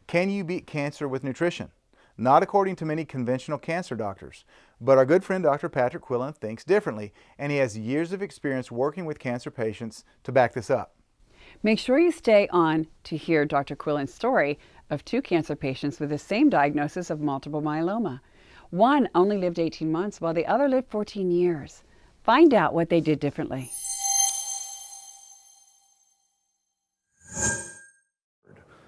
Can you beat cancer with nutrition? Not according to many conventional cancer doctors, but our good friend Dr. Patrick Quillin thinks differently, and he has years of experience working with cancer patients to back this up. Make sure you stay on to hear Dr. Quillin's story of two cancer patients with the same diagnosis of multiple myeloma. One only lived 18 months while the other lived 14 years. Find out what they did differently.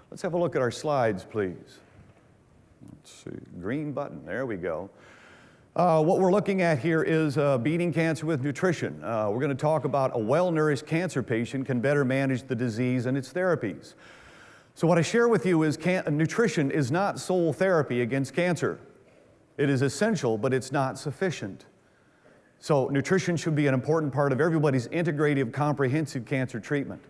Let's have a look at our slides, please. Let's see, green button, there we go. What we're looking at here is beating cancer with nutrition. We're going to talk about a well-nourished cancer patient can better manage the disease and its therapies. So what I share with you is nutrition is not sole therapy against cancer. It is essential, but it's not sufficient. So nutrition should be an important part of everybody's integrative, comprehensive cancer treatment.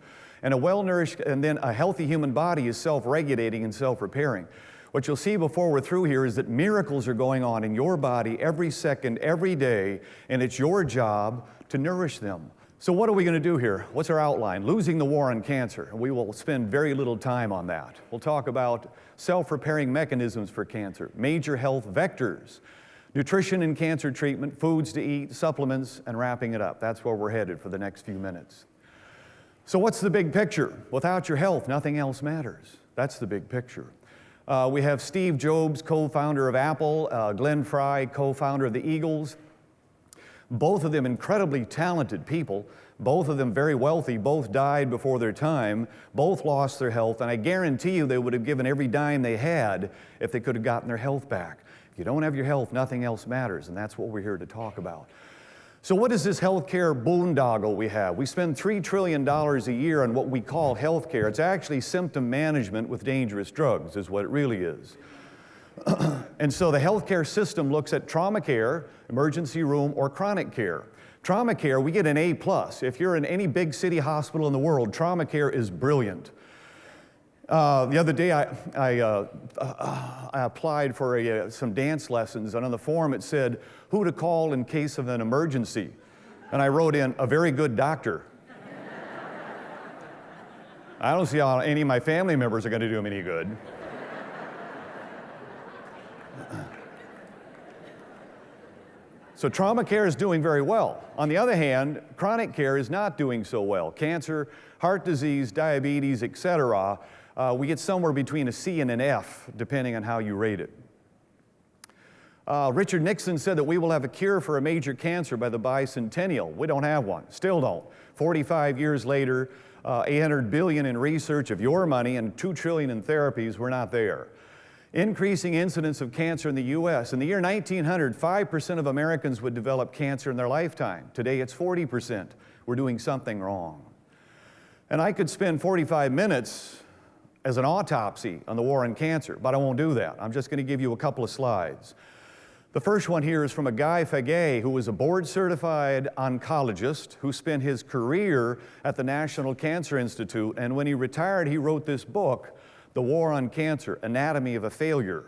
And a well-nourished and then a healthy human body is self-regulating and self-repairing. What you'll see before we're through here is that miracles are going on in your body every second, every day, and it's your job to nourish them. So what are we going to do here? What's our outline? Losing the war on cancer. And we will spend very little time on that. We'll talk about self-repairing mechanisms for cancer, major health vectors, nutrition and cancer treatment, foods to eat, supplements, and wrapping it up. That's where we're headed for the next few minutes. So what's the big picture? Without your health, nothing else matters. That's the big picture. We have Steve Jobs, co-founder of Apple, Glenn Fry, co-founder of the Eagles. Both of them incredibly talented people, both of them very wealthy, both died before their time, both lost their health, and I guarantee you they would have given every dime they had if they could have gotten their health back. If you don't have your health, nothing else matters, and that's what we're here to talk about. So what is this healthcare boondoggle we have? We spend $3 trillion a year on what we call healthcare. It's actually symptom management with dangerous drugs, is what it really is. And so the healthcare system looks at trauma care, emergency room, or chronic care. Trauma care, we get an A+. If you're in any big city hospital in the world, trauma care is brilliant. The other day, I applied for some dance lessons, and on the form it said, who to call in case of an emergency. And I wrote in, a very good doctor. I don't see how any of my family members are going to do them any good. So trauma care is doing very well. On the other hand, chronic care is not doing so well. Cancer, heart disease, diabetes, etc. We get somewhere between a C and an F, depending on how you rate it. Richard Nixon said that we will have a cure for a major cancer by the bicentennial. We don't have one, still don't. 45 years later, $800 billion in research of your money and $2 trillion in therapies, we're not there. Increasing incidence of cancer in the U.S. In the year 1900, 5% of Americans would develop cancer in their lifetime. Today it's 40%. We're doing something wrong. And I could spend 45 minutes as an autopsy on the war on cancer, but I won't do that. I'm just going to give you a couple of slides. The first one here is from a Guy Fagay, who was a board-certified oncologist who spent his career at the National Cancer Institute, and when he retired, he wrote this book, The War on Cancer, Anatomy of a Failure.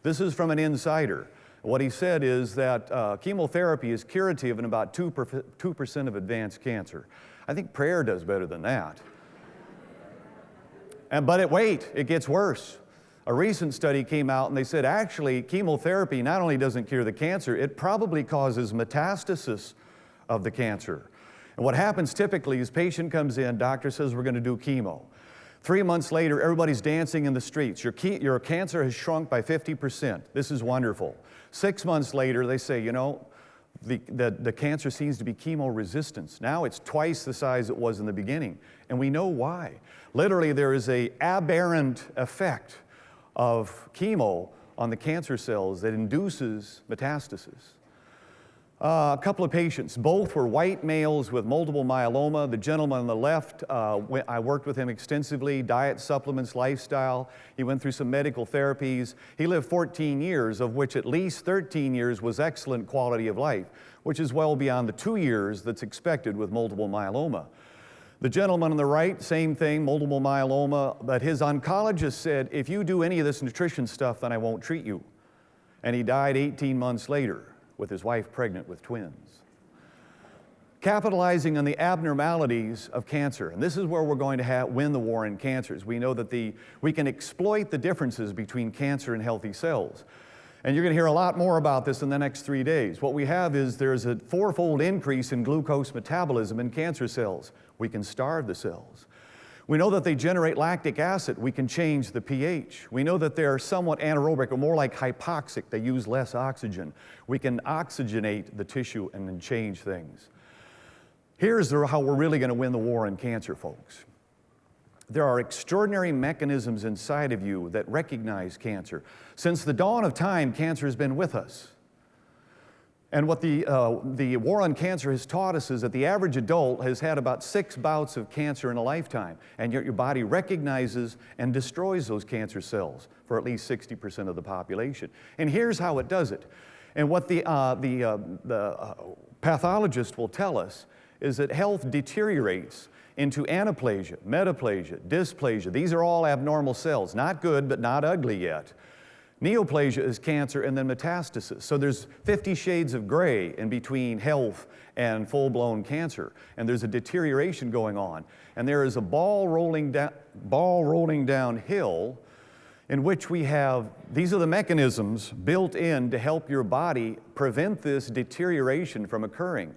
This is from an insider. What he said is that chemotherapy is curative in about 2% of advanced cancer. I think prayer does better than that. But wait, it gets worse. A recent study came out and they said actually chemotherapy not only doesn't cure the cancer, it probably causes metastasis of the cancer. And what happens typically is patient comes in, doctor says we're going to do chemo. 3 months later, everybody's dancing in the streets. Your cancer has shrunk by 50%. This is wonderful. 6 months later, they say, you know, the cancer seems to be chemo resistant. Now it's twice the size it was in the beginning. And we know why. Literally, there is an aberrant effect of chemo on the cancer cells that induces metastasis. A couple of patients, both were white males with multiple myeloma. The gentleman on the left, I worked with him extensively, diet, supplements, lifestyle. He went through some medical therapies. He lived 14 years, of which at least 13 years was excellent quality of life, which is well beyond the 2 years that's expected with multiple myeloma. The gentleman on the right, same thing, multiple myeloma, but his oncologist said, if you do any of this nutrition stuff, then I won't treat you. And he died 18 months later with his wife pregnant with twins. capitalizing on the abnormalities of cancer. And this is where we're going to win the war in cancers. We know that we can exploit the differences between cancer and healthy cells. And you're going to hear a lot more about this in the next 3 days. What we have is there's a 4-fold increase in glucose metabolism in cancer cells. We can starve the cells. We know that they generate lactic acid. We can change the pH. We know that they're somewhat anaerobic, or more like hypoxic. They use less oxygen. We can oxygenate the tissue and then change things. Here's how we're really going to win the war in cancer, folks. There are extraordinary mechanisms inside of you that recognize cancer. Since the dawn of time, cancer has been with us. And what the war on cancer has taught us is that the average adult has had about 6 bouts of cancer in a lifetime, and yet your body recognizes and destroys those cancer cells for at least 60% of the population. And here's how it does it. And what the pathologist will tell us is that health deteriorates into anaplasia, metaplasia, dysplasia. These are all abnormal cells, not good but not ugly yet. Neoplasia is cancer, and then metastasis. So there's 50 shades of gray in between health and full-blown cancer, and there's a deterioration going on. And there is a ball rolling downhill in which we have, these are the mechanisms built in to help your body prevent this deterioration from occurring.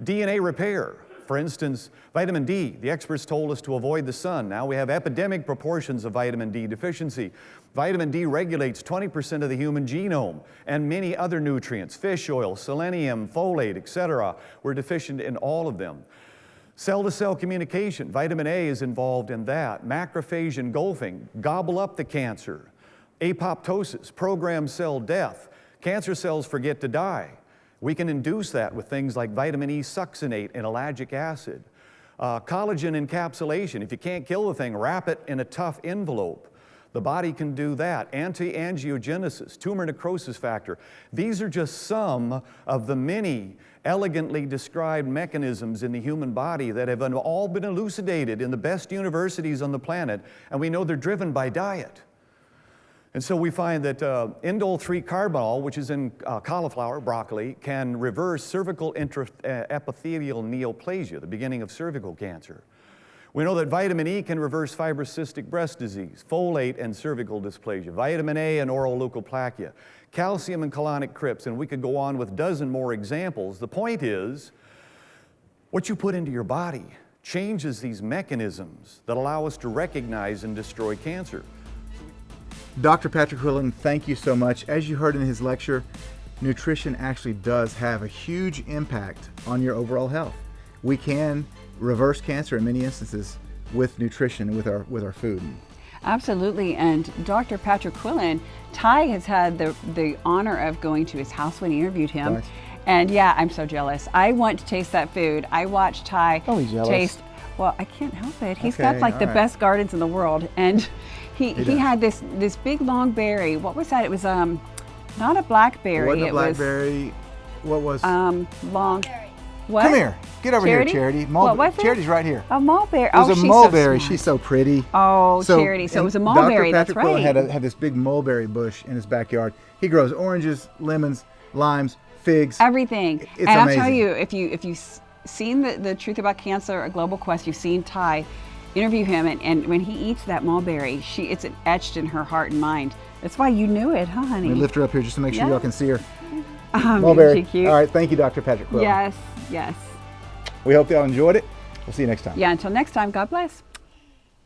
DNA repair. For instance, vitamin D, the experts told us to avoid the sun. Now we have epidemic proportions of vitamin D deficiency. Vitamin D regulates 20% of the human genome, and many other nutrients, fish oil, selenium, folate, etc. We're deficient in all of them. Cell-to-cell communication, vitamin A is involved in that. Macrophage engulfing, gobble up the cancer. Apoptosis, programmed cell death. Cancer cells forget to die. We can induce that with things like vitamin E succinate and ellagic acid. Collagen encapsulation. If you can't kill the thing, wrap it in a tough envelope. The body can do that. Anti-angiogenesis, tumor necrosis factor. These are just some of the many elegantly described mechanisms in the human body that have all been elucidated in the best universities on the planet, and we know they're driven by diet. And so we find that indole-3-carbinol, which is in cauliflower, broccoli, can reverse cervical epithelial neoplasia, the beginning of cervical cancer. We know that vitamin E can reverse fibrocystic breast disease, folate and cervical dysplasia, vitamin A and oral leukoplakia, calcium and colonic crypts, and we could go on with a dozen more examples. The point is, what you put into your body changes these mechanisms that allow us to recognize and destroy cancer. Dr. Patrick Quillin, thank you so much. As you heard in his lecture, nutrition actually does have a huge impact on your overall health. We can reverse cancer in many instances with nutrition, with our food. Absolutely, and Dr. Patrick Quillin, Ty has had the honor of going to his house when he interviewed him. Nice. And yeah, I'm so jealous. I want to taste that food. I watched Ty taste. Well, I can't help it. He's got like the best gardens in the world, and he had this big long berry. What was that? It was not a blackberry. It wasn't a blackberry. What was? Long. What? Come here. Get over Charity? here, Charity. What was it? Charity's right here. A mulberry. It was a she's mulberry. So she's so pretty. Oh, Charity. So it was a mulberry. Dr. Patrick Quillin That's right. had this big mulberry bush in his backyard. He grows oranges, lemons, limes, figs. Everything. It's and amazing. I'll tell you, if you've seen the Truth About Cancer, A Global Quest, you've seen Ty interview him, and when he eats that mulberry, it's etched in her heart and mind. That's why you knew it, huh, honey? Let me lift her up here just to make sure y'all can see her. Mulberry. Cute. All right, thank you, Dr. Patrick Quillin. Yes, yes. We hope y'all enjoyed it. We'll see you next time. Yeah, until next time, God bless.